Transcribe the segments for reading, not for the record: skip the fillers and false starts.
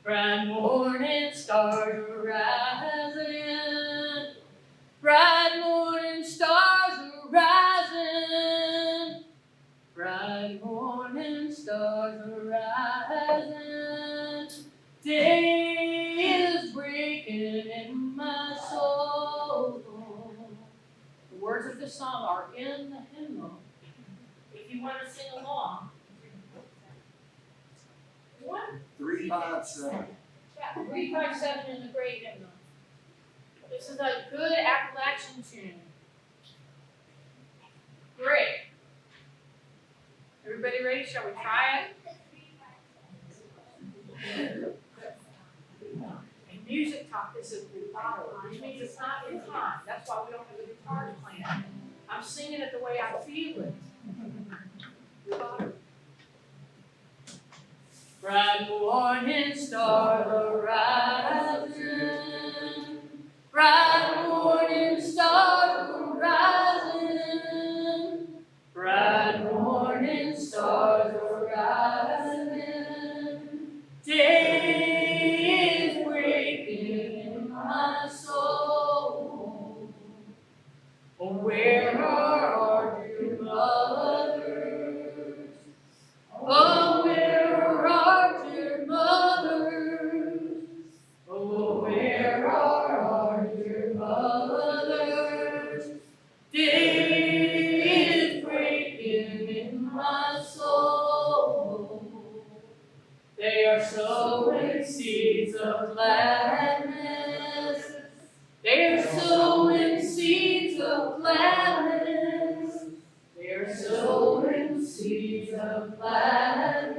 Bright morning stars are rising. Bright morning stars are rising. Bright morning stars are rising. Day is breaking in my soul. The words of this song are in the hymnal. If you want to sing along. 357. Yeah, 357 in the great hymnal. This is a good Appalachian tune. Great. Everybody ready? Shall we try it? In music talk, this is rubato, which means it's not in time. That's why we don't have a guitar playing. I'm singing it the way I feel it. Rubato. Bright morning stars are rising. Bright morning stars are rising. Bright morning stars are rising. Day is breaking in my soul. Oh, where are our dear mothers? Oh, where are our dear mothers? Oh, where are our dear mothers? Day is breaking in my soul. They are sowing seeds of gladness. They are sowing seeds of gladness. They are sowing seeds of gladness.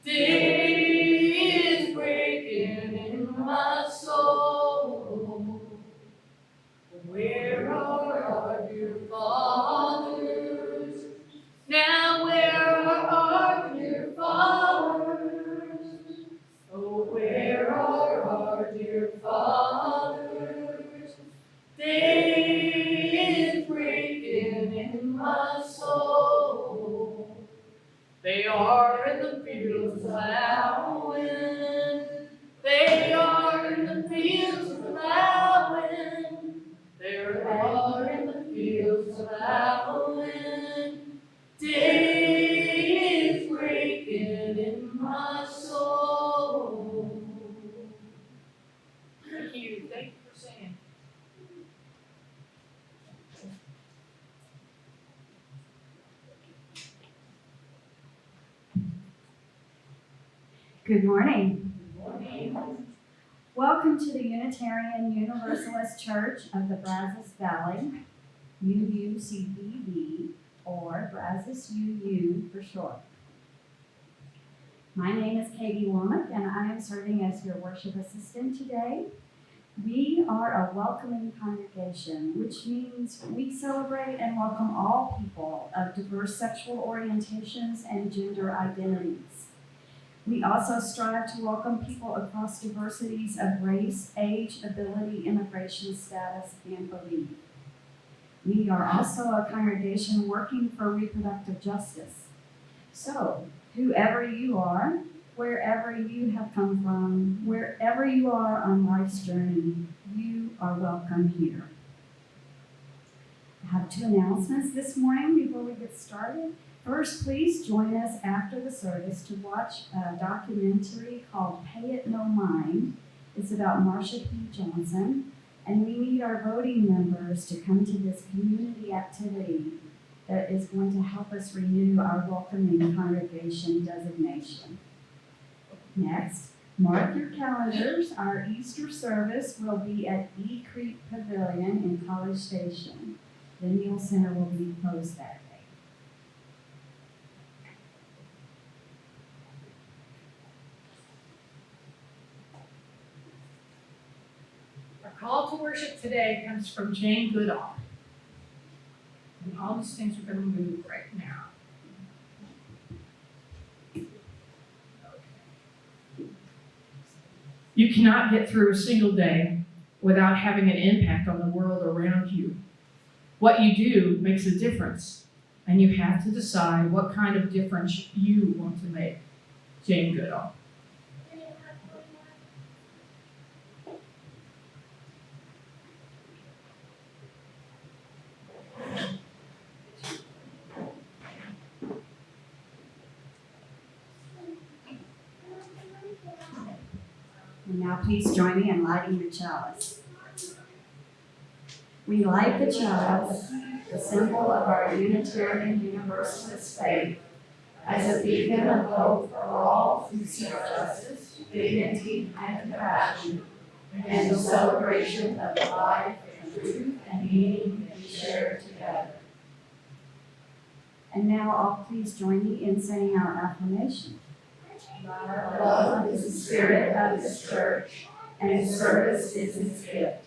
Day is breaking in my soul. Where are our dear fathers? Now where are our dear fathers? Oh, where are our dear fathers? Day is breaking in my soul. They are in the fields plowing. They are in the fields plowing. They are in the fields plowing. Day is breaking in my soul. Thank you. Thank you for singing. Good morning. Good morning. Welcome to the Unitarian Universalist Church of the Brazos Valley, UUCBV, or Brazos UU for short. My name is Katie Womack, and I am serving as your worship assistant today. We are a welcoming congregation, which means we celebrate and welcome all people of diverse sexual orientations and gender identities. We also strive to welcome people across diversities of race, age, ability, immigration status, and belief. We are also a congregation working for reproductive justice. So, whoever you are, wherever you have come from, wherever you are on life's journey, you are welcome here. I have 2 announcements this morning before we get started. First, please join us after the service to watch a documentary called Pay It No Mind. It's about Marsha P. Johnson, and we need our voting members to come to this community activity that is going to help us renew our welcoming congregation designation. Next, mark your calendars. Our Easter service will be at E Creek Pavilion in College Station. The Neal Center will be closed that day. Our call to worship today comes from Jane Goodall. And all these things are going to move right now. Okay. You cannot get through a single day without having an impact on the world around you. What you do makes a difference, and you have to decide what kind of difference you want to make. Jane Goodall. And now please join me in lighting the chalice. We light the chalice, the symbol of our Unitarian Universalist faith, as a beacon of hope for all who seek justice, dignity, and compassion, and the celebration of the life, truth, and meaning we share together. And now all please join me in saying our affirmation. Love is the spirit of this church, and service is its gift.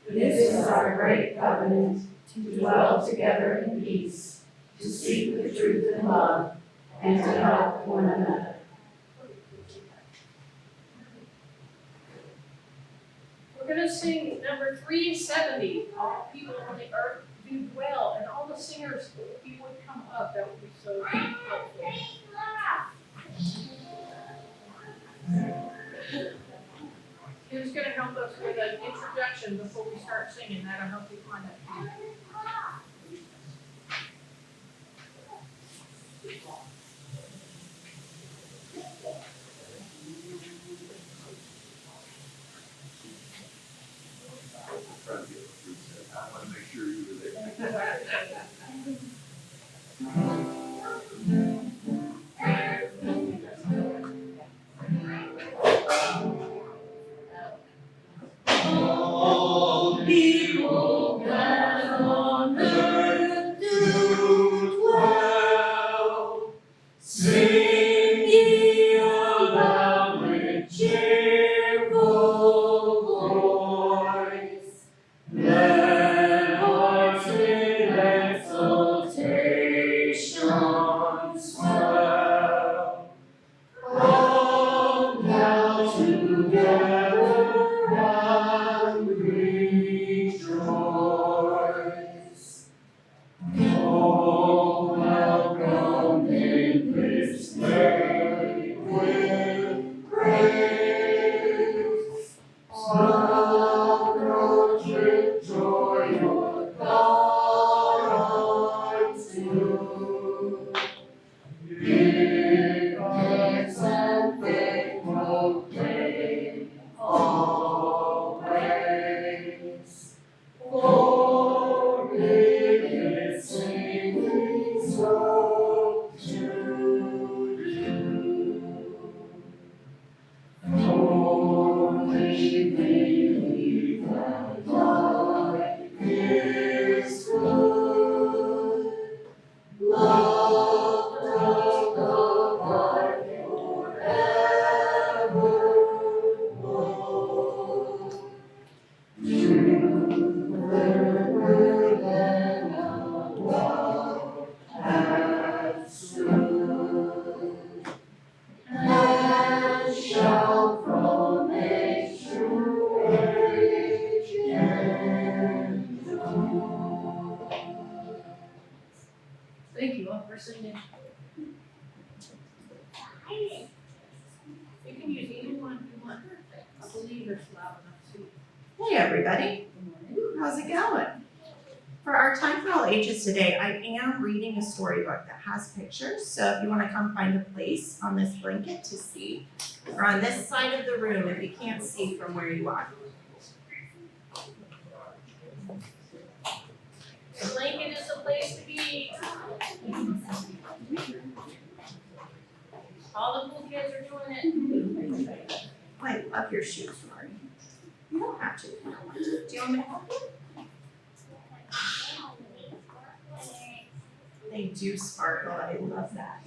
This is our great covenant, to dwell together in peace, to seek the truth in love, and to help one another. We're going to sing number 370, All People on the Earth Do Dwell, and all the singers, if you would come up, that would be so helpful. Who's going to help us with an introduction before we start singing? That'll help you find that too. I want to make sure you were there. All people that on earth do dwell, sing ye aloud with cheerful voice. Let hearts in exultation swell. Come now together and rejoice. Oh, welcome in this day with praise. Approach with joy your God unto. Give thanks and faith proclaim always. For it is singing so to do. For we believe that life is good. Loved of the heart forevermore. Truer than a wall hath stood, and shall from age to age endure. Thank you all for singing. You can use either one if you want. I believe it's loud enough too. Hey everybody, how's it going? For our Time for All Ages today, I am reading a storybook that has pictures, so if you want to come find a place on this blanket to see, or on this side of the room if you can't see from where you are. The blanket is a place to be. All the cool kids are doing it. I love your shoes, Marty. You don't have to if you don't want to. Do you want me to help you? They do sparkle, I love that.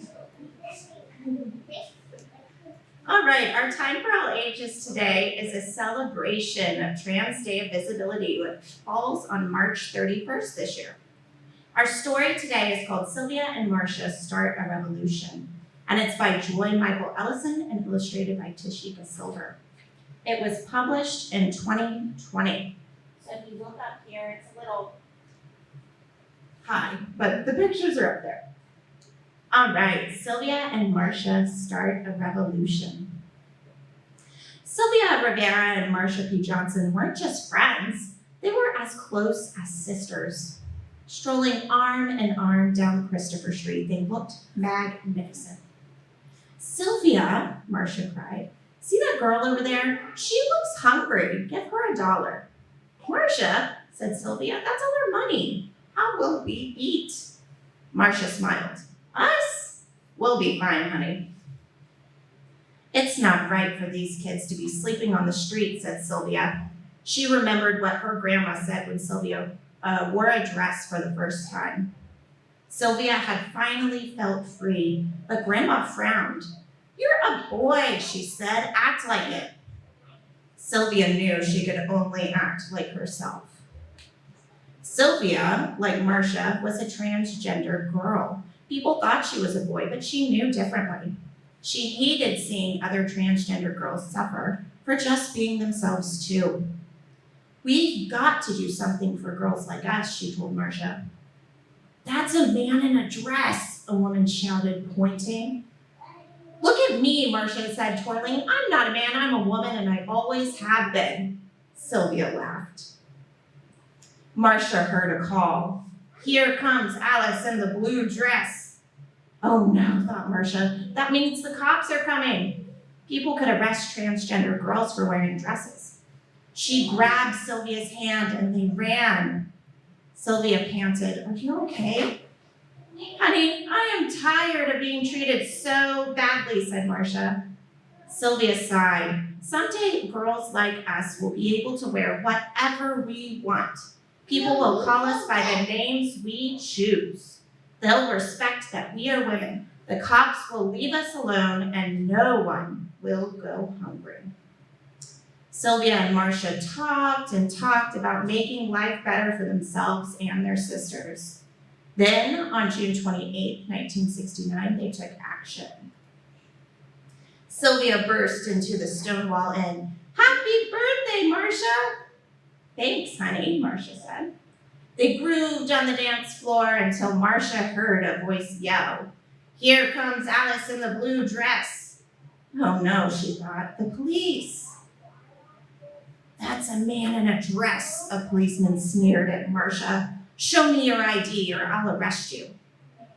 All right, our Time for All Ages today is a celebration of Trans Day of Visibility, which falls on March 31st this year. Our story today is called Sylvia and Marcia Start a Revolution, and it's by Joy Michael Ellison and illustrated by Tashika Silver. It was published in 2020. So if you look up here, it's a little high, but the pictures are up there. All right, Sylvia and Marcia start a revolution. Sylvia Rivera and Marcia P. Johnson weren't just friends, they were as close as sisters. Strolling arm in arm down Christopher Street, they looked magnificent. Sylvia, Marcia cried, see that girl over there? She looks hungry. Give her $1. Marcia, said Sylvia, that's all our money. How will we eat? Marcia smiled. Us? We'll be fine, honey. It's not right for these kids to be sleeping on the street, said Sylvia. She remembered what her grandma said when Sylvia wore a dress for the first time. Sylvia had finally felt free, but Grandma frowned. You're a boy, she said. Act like it. Sylvia knew she could only act like herself. Sylvia, like Marcia, was a transgender girl. People thought she was a boy, but she knew differently. She hated seeing other transgender girls suffer for just being themselves too. We've got to do something for girls like us, she told Marcia. That's a man in a dress, a woman shouted, pointing. Look at me, Marcia said, twirling. I'm not a man, I'm a woman, and I always have been. Sylvia laughed. Marcia heard a call. Here comes Alice in the blue dress. Oh no, thought Marcia, that means the cops are coming. People could arrest transgender girls for wearing dresses. She grabbed Sylvia's hand and they ran. Sylvia panted, are you okay? Honey, I am tired of being treated so badly, said Marcia. Sylvia sighed. Someday girls like us will be able to wear whatever we want. People will call us by the names we choose. They'll respect that we are women. The cops will leave us alone and no one will go hungry. Sylvia and Marcia talked and talked about making life better for themselves and their sisters. Then, on June 28, 1969, they took action. Sylvia burst into the Stonewall Inn. Happy birthday, Marcia! Thanks, honey, Marcia said. They grooved on the dance floor until Marcia heard a voice yell, Here comes Alice in the blue dress. Oh no, she thought, the police. That's a man in a dress, a policeman sneered at Marcia. Show me your ID or I'll arrest you.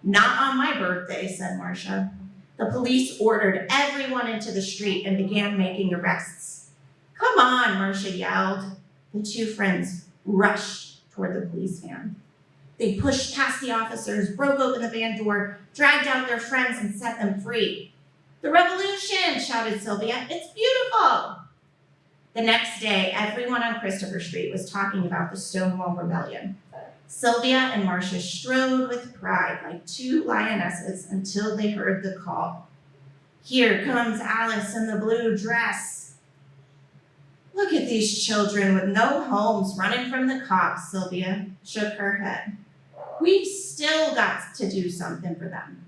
Not on my birthday, said Marcia. The police ordered everyone into the street and began making arrests. Come on, Marcia yelled. The two friends rushed toward the police van. They pushed past the officers, broke open the van door, dragged out their friends and set them free. The revolution, shouted Sylvia. It's beautiful. The next day, everyone on Christopher Street was talking about the Stonewall Rebellion. Sylvia and Marcia strode with pride like two lionesses until they heard the call. Here comes Alice in the blue dress. Look at these children with no homes running from the cops, Sylvia shook her head. We've still got to do something for them.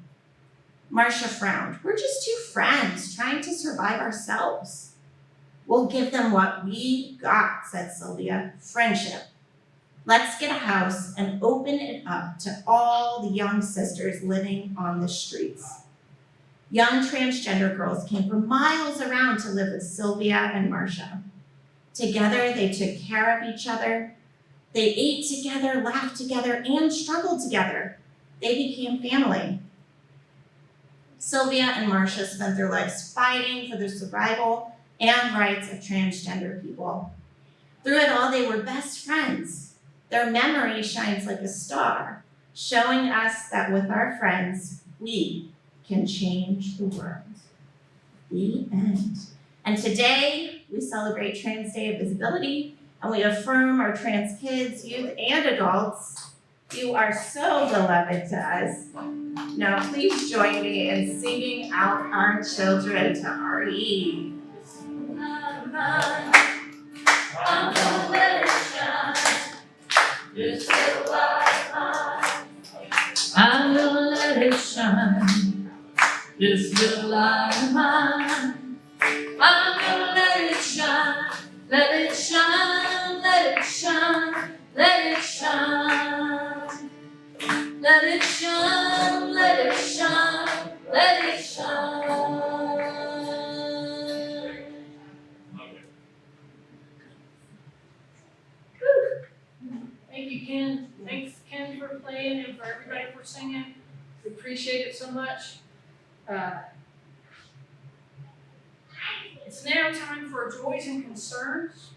Marcia frowned. We're just two friends trying to survive ourselves. We'll give them what we got, said Sylvia, friendship. Let's get a house and open it up to all the young sisters living on the streets. Young transgender girls came from miles around to live with Sylvia and Marcia. Together, they took care of each other. They ate together, laughed together, and struggled together. They became family. Sylvia and Marcia spent their lives fighting for the survival and rights of transgender people. Through it all, they were best friends. Their memory shines like a star, showing us that with our friends, we can change the world. The end. And today, we celebrate Trans Day of Visibility, and we affirm our trans kids, youth, and adults. You are so beloved to us. Now, please join me in singing out our children to RE. I'm gonna let it shine. This little light mine. I'm gonna let it shine. This little light of mine. I'm gonna let it shine. singing. We appreciate it so much. It's now time for joys and concerns.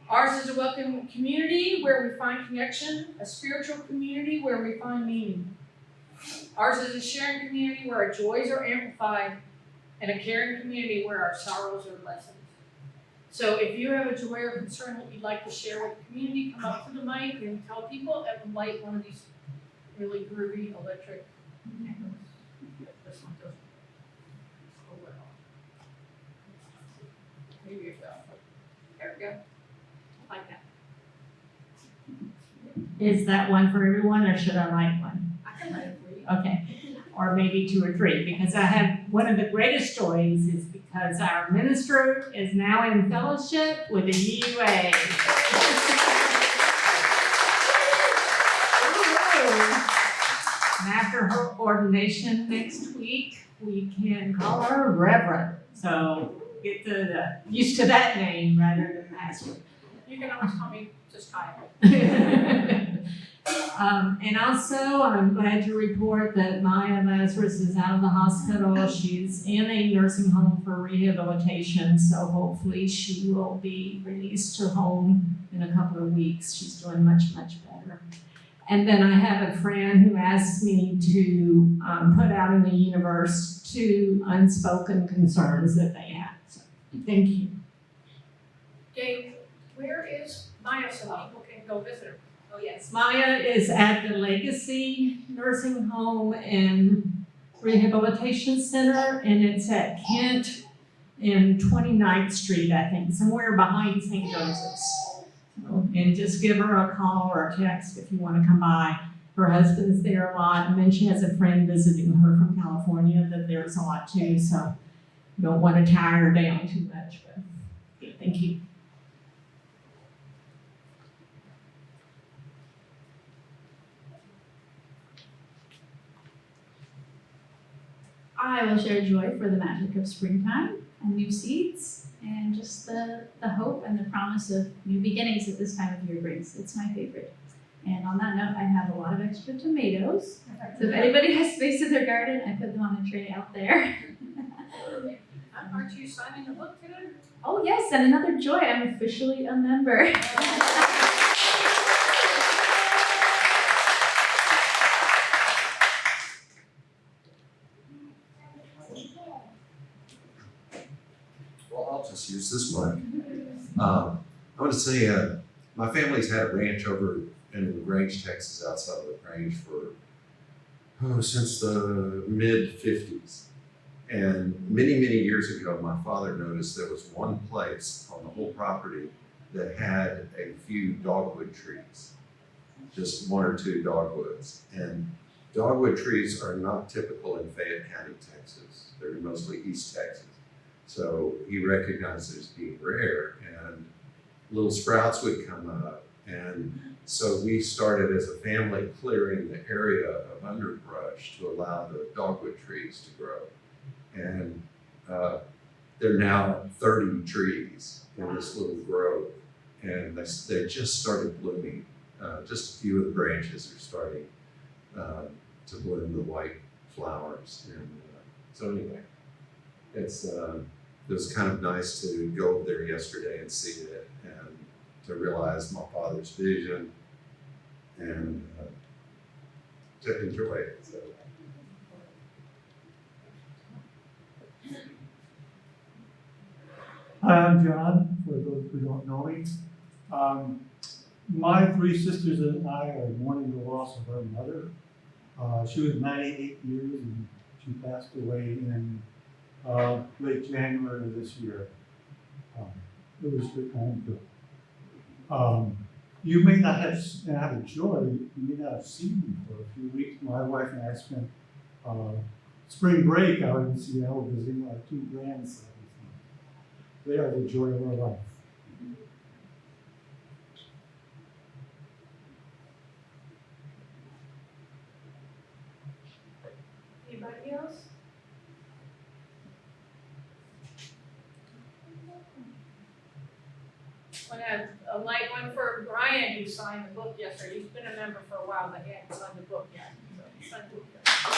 Ours is a welcoming community where we find connection, a spiritual community where we find meaning. Ours is a sharing community where our joys are amplified, and a caring community where our sorrows are lessened. So if you have a joy or concern that you'd like to share with the community, come up to the mic and tell people and light one of these really groovy electric candles. This one doesn't. Oh, well. Maybe yourself. There we go. Like that. Is that one for everyone, or should I light one? I can light it for you. Okay, or maybe 2 or 3, because I have, one of the greatest joys is because our minister is now in fellowship with the UUA. And after her ordination next week, we can call her Reverend. So get used to that name rather than pastor. You can always call me just Kyle. And also, I'm glad to report that Maya Lazarus is out of the hospital. She's in a nursing home for rehabilitation, so hopefully she will be released to home in a couple of weeks. She's doing much, much better. And then I have a friend who asked me to put out in the universe 2 unspoken concerns that they have. So, thank you. Dave, where is Maya so people can go visit her? Oh, yes. Maya is at the Legacy Nursing Home and Rehabilitation Center, and it's at Kent and 29th Street, I think, somewhere behind St. Joseph's. So, and just give her a call or a text if you want to come by. Her husband's there a lot, and then she has a friend visiting her from California that there's a lot too, so you don't want to tie her down too much. But okay, thank you. I will share joy for the magic of springtime and new seeds and just the hope and the promise of new beginnings that this time of year brings. It's my favorite. And on that note, I have a lot of extra tomatoes. So if anybody has space in their garden, I put them on a tray out there. Aren't you signing a book today? Oh yes, and another joy, I'm officially a member. Well, I'll just use this one. I want to say, my family's had a ranch over in LaGrange, Texas, outside of LaGrange for, since the mid-50s. And many, many years ago, my father noticed there was one place on the whole property that had a few dogwood trees, just 1 or 2 dogwoods. And dogwood trees are not typical in Fayette County, Texas. They're mostly East Texas. So he recognized it as being rare, and little sprouts would come up. And so we started as a family clearing the area of underbrush to allow the dogwood trees to grow. And there are now 30 trees in this little grove, and they just started blooming. Just a few of the branches are starting to bloom the white flowers. And so anyway, it was kind of nice to go over there yesterday and see it, and to realize my father's vision, and to enjoy it. So. Hi, I'm John, for those who don't know me. My 3 sisters and I are mourning the loss of our mother. She was 98 years and she passed away in late January of this year. It was good home to. You may not have, and have a joy, you may not have seen me for a few weeks. My wife and I spent spring break out in Seattle visiting our 2 grandsons. They are the joy of our life. Anybody else? want to have a light one for Brian, who signed the book yesterday. He's been a member for a while, but he hasn't signed the book yet. So he signed the book yesterday.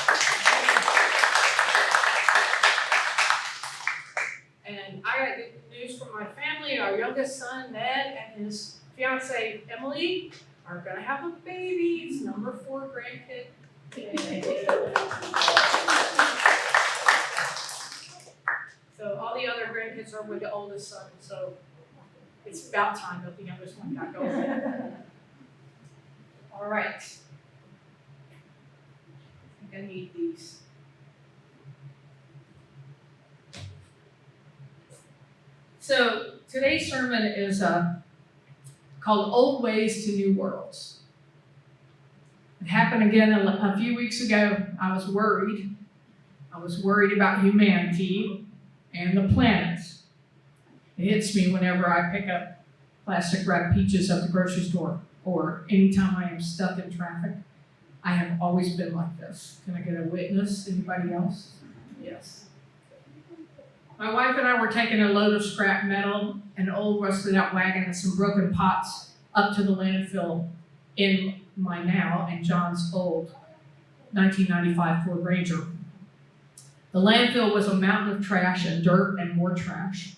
And I got good news from my family. Our youngest son, Ned, and his fiancee, Emily, are gonna have a baby. It's number 4 grandkid. So all the other grandkids are with the oldest son, so it's about time that the youngest one got going. All right. I think I need these. So today's sermon is called Old Ways to New Worlds. It happened again a few weeks ago. I was worried. I was worried about humanity and the planet. It hits me whenever I pick up plastic wrapped peaches at the grocery store or anytime I am stuck in traffic. I have always been like this. Can I get a witness? Anybody else? Yes. My wife and I were taking a load of scrap metal, an old rusted out wagon, and some broken pots up to the landfill in my now and John's old 1995 Ford Ranger. The landfill was a mountain of trash and dirt and more trash.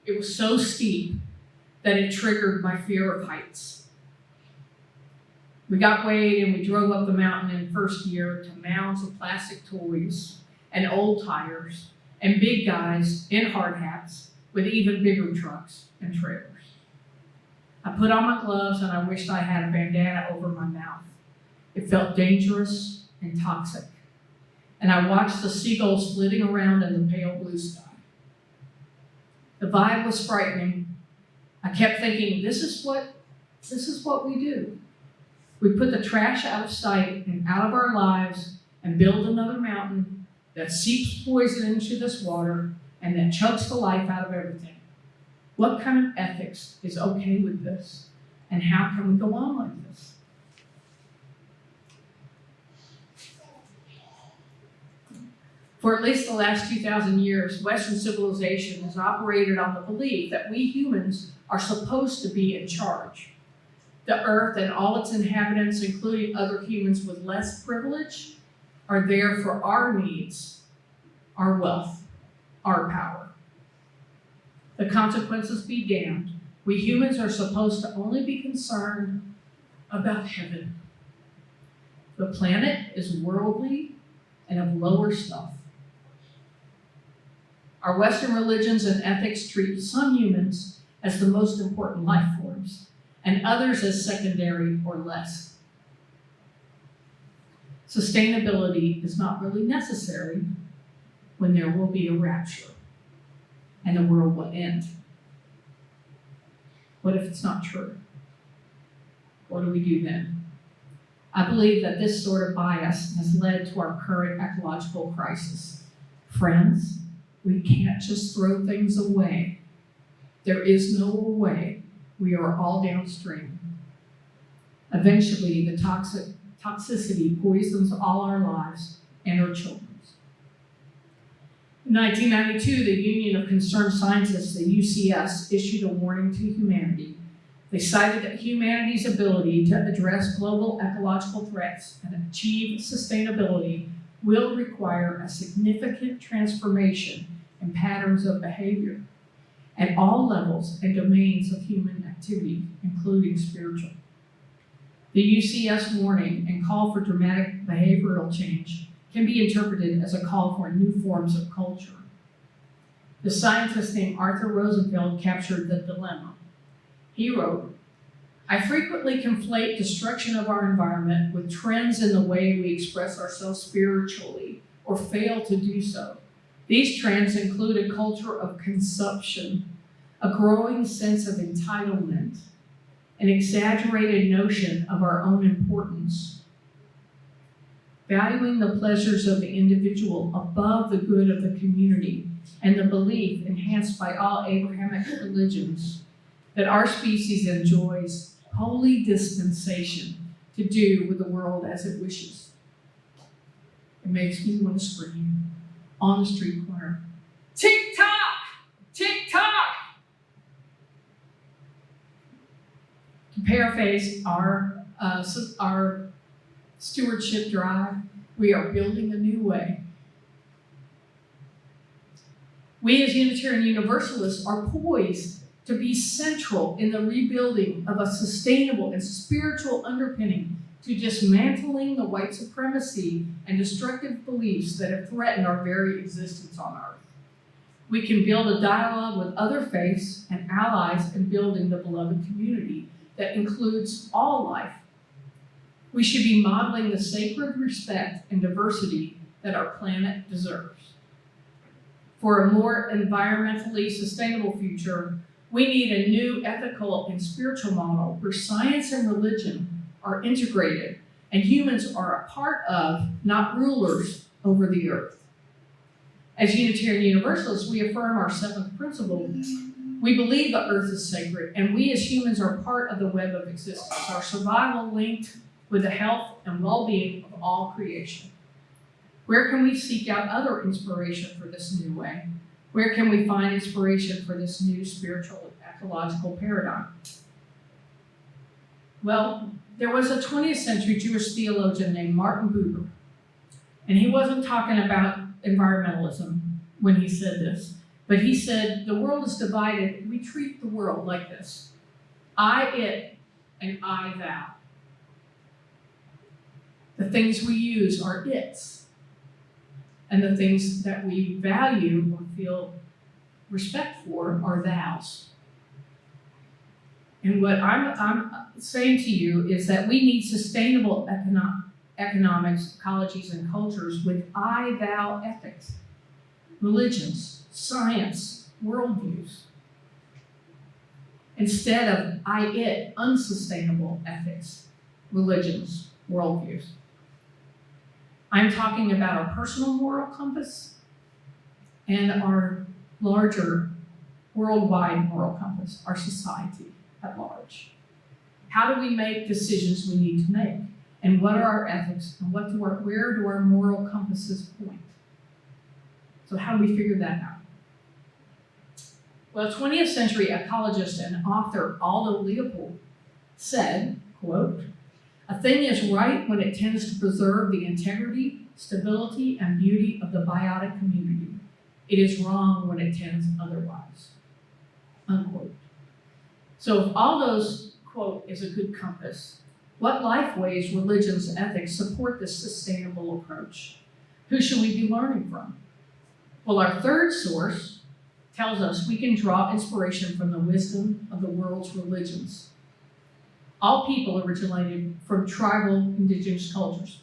It was so steep that it triggered my fear of heights. We got weighed and we drove up the mountain in first gear to mounds of plastic toys and old tires and big guys in hard hats with even bigger trucks and trailers. I put on my gloves and I wished I had a bandana over my mouth. It felt dangerous and toxic. And I watched the seagulls flitting around in the pale blue sky. The vibe was frightening. I kept thinking, this is what we do. We put the trash out of sight and out of our lives and build another mountain that seeps poison into this water and that chugs the life out of everything. What kind of ethics is okay with this? And how can we go on like this? For at least the last 2,000 years, Western civilization has operated on the belief that we humans are supposed to be in charge. The earth and all its inhabitants, including other humans with less privilege, are there for our needs, our wealth, our power. The consequences be damned. We humans are supposed to only be concerned about heaven. The planet is worldly and of lower stuff. Our Western religions and ethics treat some humans as the most important life forms, and others as secondary or less. Sustainability is not really necessary when there will be a rapture and the world will end. What if it's not true? What do we do then? I believe that this sort of bias has led to our current ecological crisis. Friends, we can't just throw things away. There is no way. We are all downstream. Eventually, the toxicity poisons all our lives and our children's. In 1992, the Union of Concerned Scientists, the UCS, issued a warning to humanity. They cited that humanity's ability to address global ecological threats and achieve sustainability will require a significant transformation in patterns of behavior at all levels and domains of human activity, including spiritual. The UCS warning and call for dramatic behavioral change can be interpreted as a call for new forms of culture. The scientist named Arthur Rosenfeld captured the dilemma. He wrote, "I frequently conflate destruction of our environment with trends in the way we express ourselves spiritually or fail to do so. These trends include a culture of consumption, a growing sense of entitlement, an exaggerated notion of our own importance, valuing the pleasures of the individual above the good of the community, and the belief enhanced by all Abrahamic religions that our species enjoys holy dispensation to do with the world as it wishes." It makes me want to scream on the street corner, "Tick-tock! Tick-tock!" To paraphrase our stewardship drive, we are building a new way. We as Unitarian Universalists are poised to be central in the rebuilding of a sustainable and spiritual underpinning to dismantling the white supremacy and destructive beliefs that have threatened our very existence on earth. We can build a dialogue with other faiths and allies in building the beloved community that includes all life. We should be modeling the sacred respect and diversity that our planet deserves. For a more environmentally sustainable future, we need a new ethical and spiritual model where science and religion are integrated and humans are a part of, not rulers over the earth. As Unitarian Universalists, we affirm our seventh principle. We believe the earth is sacred, and we as humans are part of the web of existence, our survival linked with the health and well-being of all creation. Where can we seek out other inspiration for this new way? Where can we find inspiration for this new spiritual ecological paradigm? Well, there was a 20th century Jewish theologian named Martin Buber, and he wasn't talking about environmentalism when he said this, but he said, the world is divided. We treat the world like this: I, it, and I, thou. The things we use are its, and the things that we value or feel respect for are thous. And what I'm saying to you is that we need sustainable economics, ecologies, and cultures with I, thou ethics, religions, science, worldviews, instead of I, it, unsustainable ethics, religions, worldviews. I'm talking about our personal moral compass and our larger worldwide moral compass, our society at large. How do we make decisions we need to make? And what are our ethics? And where do our moral compasses point? So how do we figure that out? Well, 20th century ecologist and author Aldo Leopold said, quote, "A thing is right when it tends to preserve the integrity, stability, and beauty of the biotic community. It is wrong when it tends otherwise." Unquote. So if Aldo's quote is a good compass, what life ways, religions, and ethics support this sustainable approach? Who should we be learning from? Well, our third source tells us we can draw inspiration from the wisdom of the world's religions. All people originated from tribal indigenous cultures.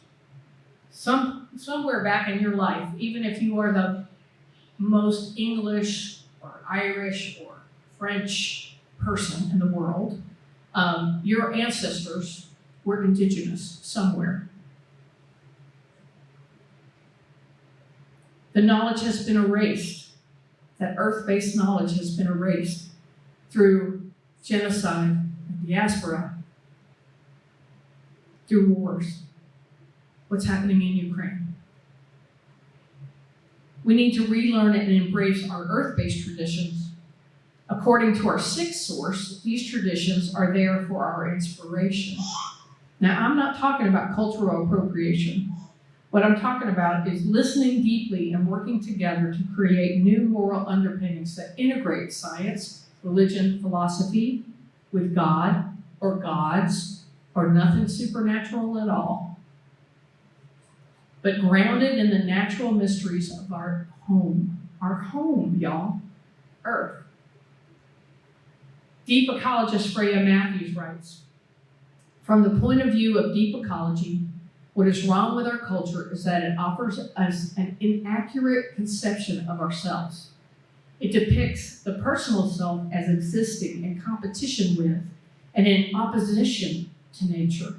Somewhere back in your life, even if you are the most English or Irish or French person in the world, your ancestors were indigenous somewhere. The knowledge has been erased. That earth-based knowledge has been erased through genocide and diaspora, through wars. What's happening in Ukraine? We need to relearn and embrace our earth-based traditions. According to our sixth source, these traditions are there for our inspiration. Now, I'm not talking about cultural appropriation. What I'm talking about is listening deeply and working together to create new moral underpinnings that integrate science, religion, philosophy with God or gods or nothing supernatural at all, but grounded in the natural mysteries of our home, y'all, Earth. Deep ecologist Freya Matthews writes, "From the point of view of deep ecology, what is wrong with our culture is that it offers us an inaccurate conception of ourselves. It depicts the personal self as existing in competition with and in opposition to nature.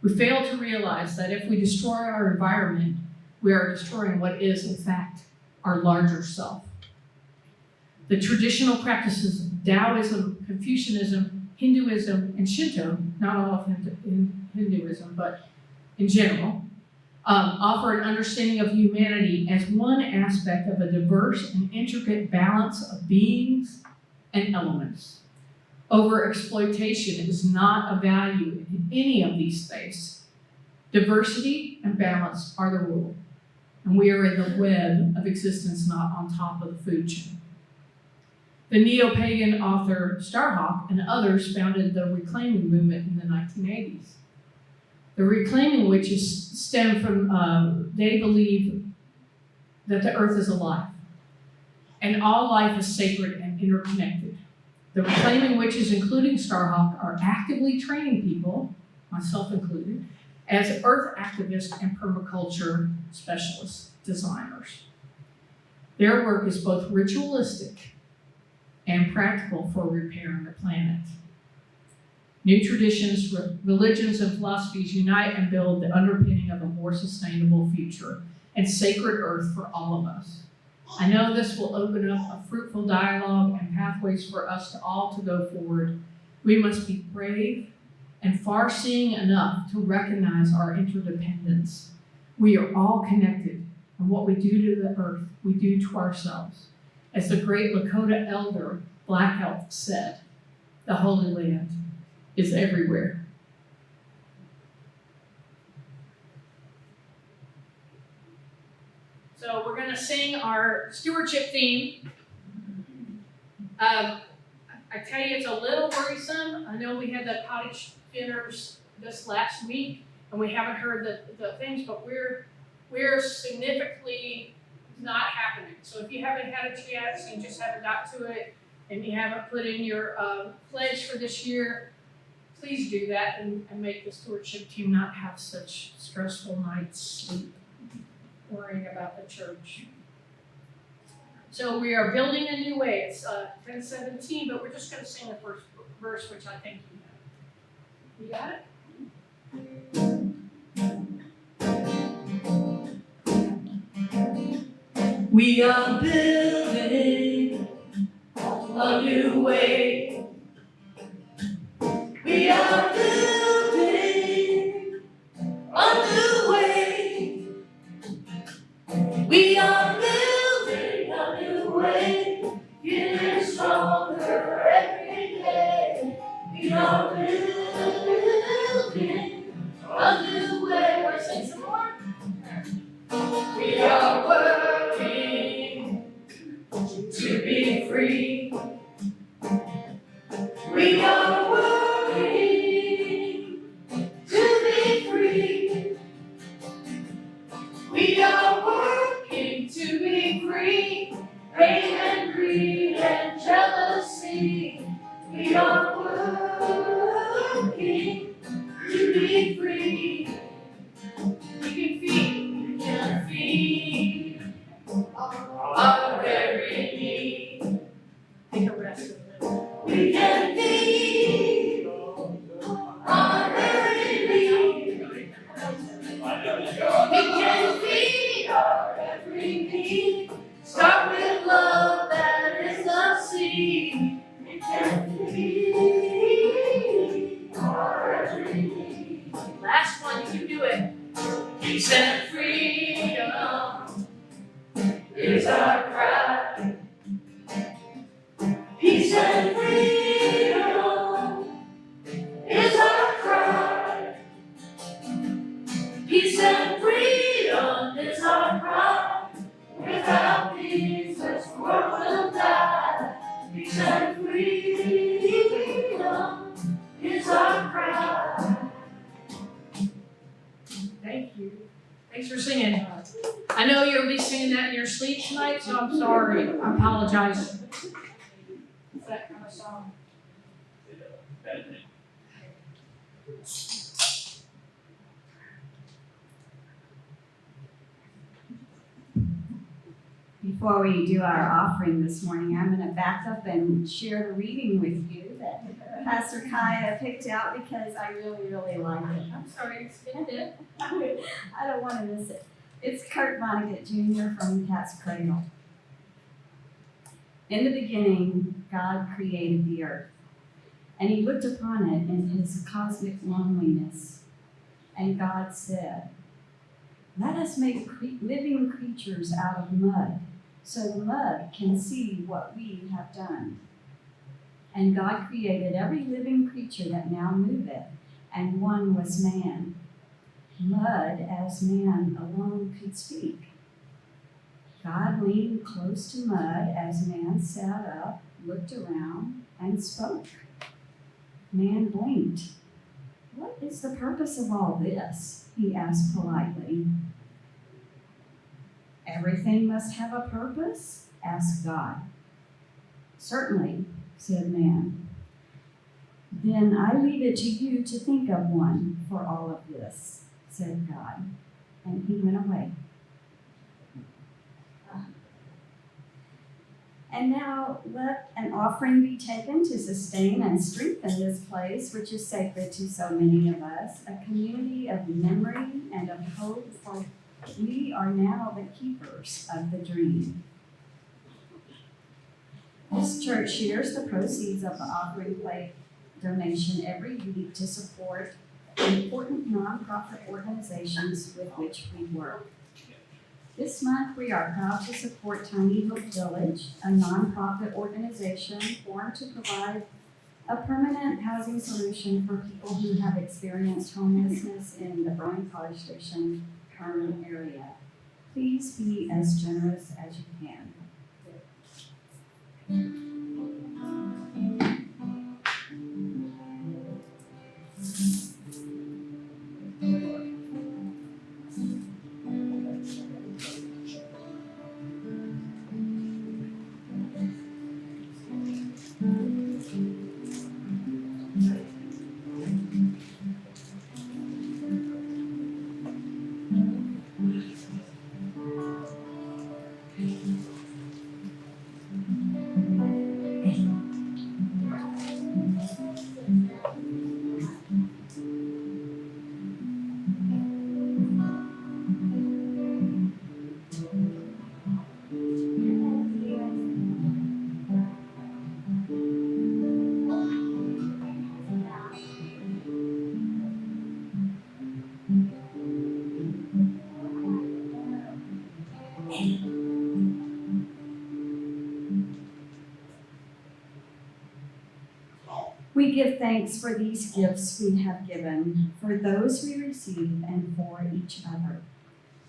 We fail to realize that if we destroy our environment, we are destroying what is, in fact, our larger self. The traditional practices of Taoism, Confucianism, Hinduism, and Shinto, not all of Hinduism, but in general, offer an understanding of humanity as one aspect of a diverse and intricate balance of beings and elements. Overexploitation is not a value in any of these spaces. Diversity and balance are the rule, and we are in the web of existence, not on top of the food chain. The neo-pagan author Starhawk and others founded the reclaiming movement in the 1980s. The reclaiming witches stem from, they believe that the earth is alive, and all life is sacred and interconnected. The reclaiming witches, including Starhawk, are actively training people, myself included, as earth activists and permaculture specialists, designers. Their work is both ritualistic and practical for repairing the planet. New traditions, religions, and philosophies unite and build the underpinning of a more sustainable future and sacred earth for all of us. I know this will open up a fruitful dialogue and pathways for us to all to go forward. We must be brave and far-seeing enough to recognize our interdependence. We are all connected, and what we do to the earth, we do to ourselves. As the great Lakota elder Black Elk said, the Holy Land is everywhere. So we're going to sing our stewardship theme. I tell you, it's a little worrisome. I know we had the cottage dinners this last week, and we haven't heard the things, but we're significantly not happening. So if you haven't had a chance and just haven't got to it, and you haven't put in your pledge for this year, please do that and make the stewardship team not have such stressful nights sleep worrying about the church. So we are building a new way. It's 10:17, but we're just going to sing the first verse, which I think you know. You got it? We are building a new way. We are building a new way. We are building a new way, getting stronger every day. We are building a new way. Want to sing some more? We are working to be free. We are working to be free. We are working to be free. Hate and greed and jealousy. We are working to be free. We can feed our very need. Take a rest of it. We can feed our very need. We can feed our every need. Start with love, that is the seed. We can feed our every need. Last one, you can do it. Peace and freedom is our cry. Peace and freedom is our cry. Peace and freedom is our cry. Without peace, this world will die. Peace and freedom is our cry. Thank you. Thanks for singing. I know you'll be singing that in your sleep tonight, so I'm sorry. I apologize. It's that kind of song. Before we do our offering this morning, I'm going to back up and share the reading with you that Pastor Kiya picked out because I really, really like it. I'm sorry, you skipped it. I don't want to miss it. It's Kurt Vonnegut Jr. from Cat's Cradle. In the beginning, God created the earth, and he looked upon it in his cosmic loneliness, and God said, "Let us make living creatures out of mud, so the mud can see what we have done." And God created every living creature that now moveth, and one was man. Mud, as man alone could speak. God leaned close to mud as man sat up, looked around, and spoke. Man blinked. "What is the purpose of all this?" he asked politely. "Everything must have a purpose?" asked God. "Certainly," said man. "Then I leave it to you to think of one for all of this," said God, and he went away. And now let an offering be taken to sustain and strengthen this place, which is sacred to so many of us, a community of memory and of hope, for we are now the keepers of the dream. This church shares the proceeds of the offering plate donation every week to support important nonprofit organizations with which we work. This month, we are proud to support Tiny Hope Village, a nonprofit organization formed to provide a permanent housing solution for people who have experienced homelessness in the Bryan College Station, Herman area. Please be as generous as you can. We give thanks for these gifts we have given, for those we receive, and for each other.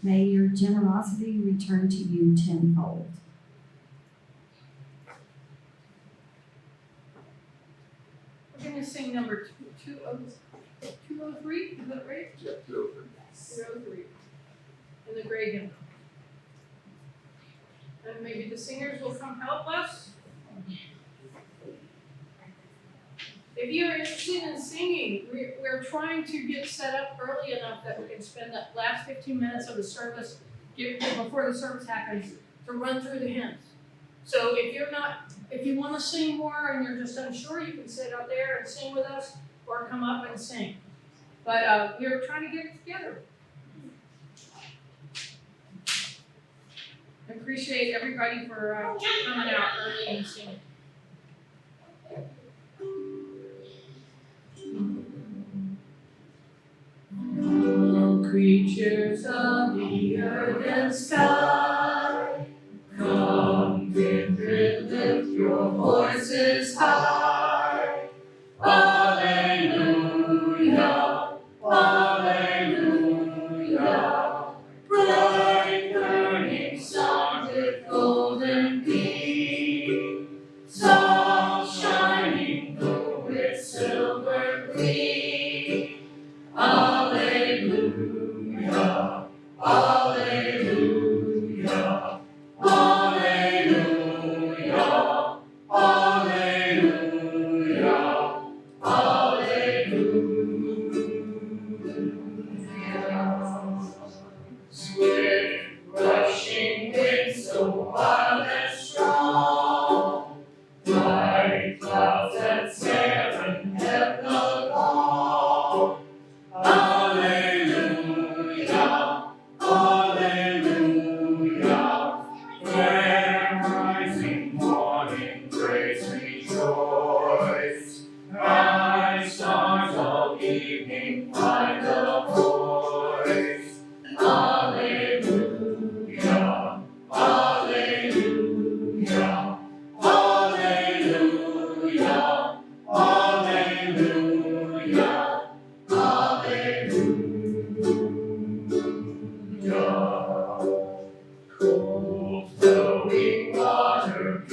May your generosity return to you tenfold. We're gonna sing number 203, is that right? Yeah, 203. 203, in the gray hymn. And maybe the singers will come help us. If you're interested in singing, we're trying to get set up early enough that we can spend the last 15 minutes of the service before the service happens to run through the hymns. So if you want to sing more and you're just unsure, you can sit out there and sing with us or come up and sing. But we're trying to get it together. I appreciate everybody for coming out early and singing. Creatures of the earth and sky, come lift your voices high. Alleluia, alleluia. Bright burning stars with golden beam, soft shining blue with silver gleam. Alleluia, alleluia, alleluia, alleluia, alleluia. Swift rushing winds so wild and strong, bright clouds that sail in heaven along. Alleluia, alleluia, fair rising morning, praise rejoice. Bright stars of evening find a voice. Alleluia, alleluia, alleluia.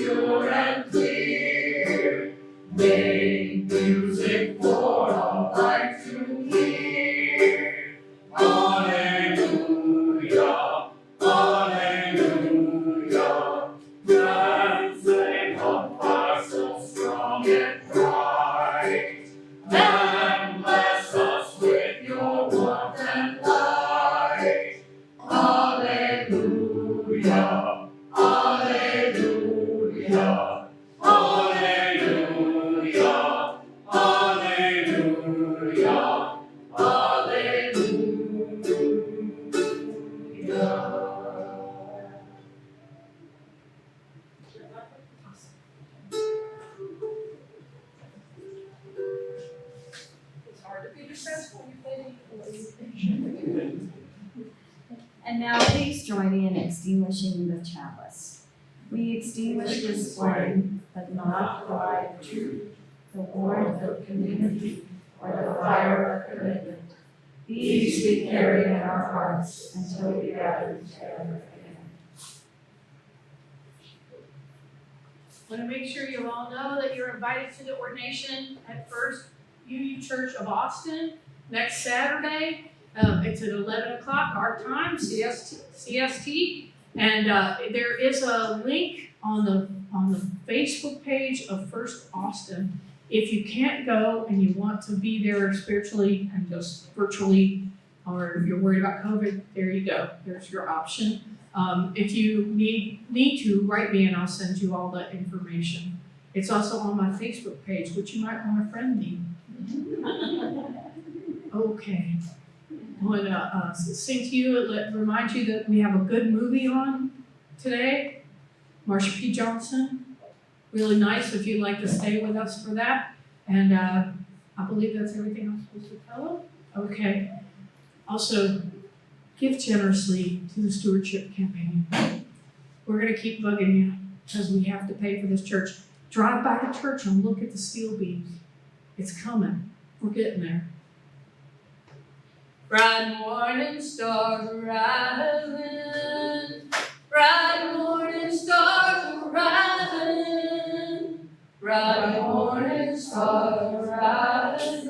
pure and clear. Make music for all life to hear. Alleluia, alleluia. Dancing on fire so strong and bright. And bless us with your warmth and light. Alleluia, alleluia, alleluia, alleluia, alleluia. It's hard to be successful when you play the And now please join me in extinguishing the chalice. We extinguish this flame, but not the light of truth, the warmth of community, or the fire of commitment. These we carry in our hearts until we gather together again. Want to make sure you all know that you're invited to the ordination at First UU Church of Austin next Saturday. It's at 11 o'clock our time, CST. And there is a link on the Facebook page of First Austin. If you can't go and you want to be there spiritually and just virtually, or if you're worried about COVID, there you go. There's your option. If you need to, write me and I'll send you all the information. It's also on my Facebook page, which you might want to friend me. Okay. I want to sing to you, remind you that we have a good movie on today. Marsha P. Johnson. Really nice if you'd like to stay with us for that. And I believe that's everything I'm supposed to tell them. Okay. Also, give generously to the stewardship campaign. We're going to keep bugging you because we have to pay for this church. Drive by the church and look at the steel beams. It's coming. We're getting there. Bright morning stars rising, bright morning stars rising, bright morning stars rising.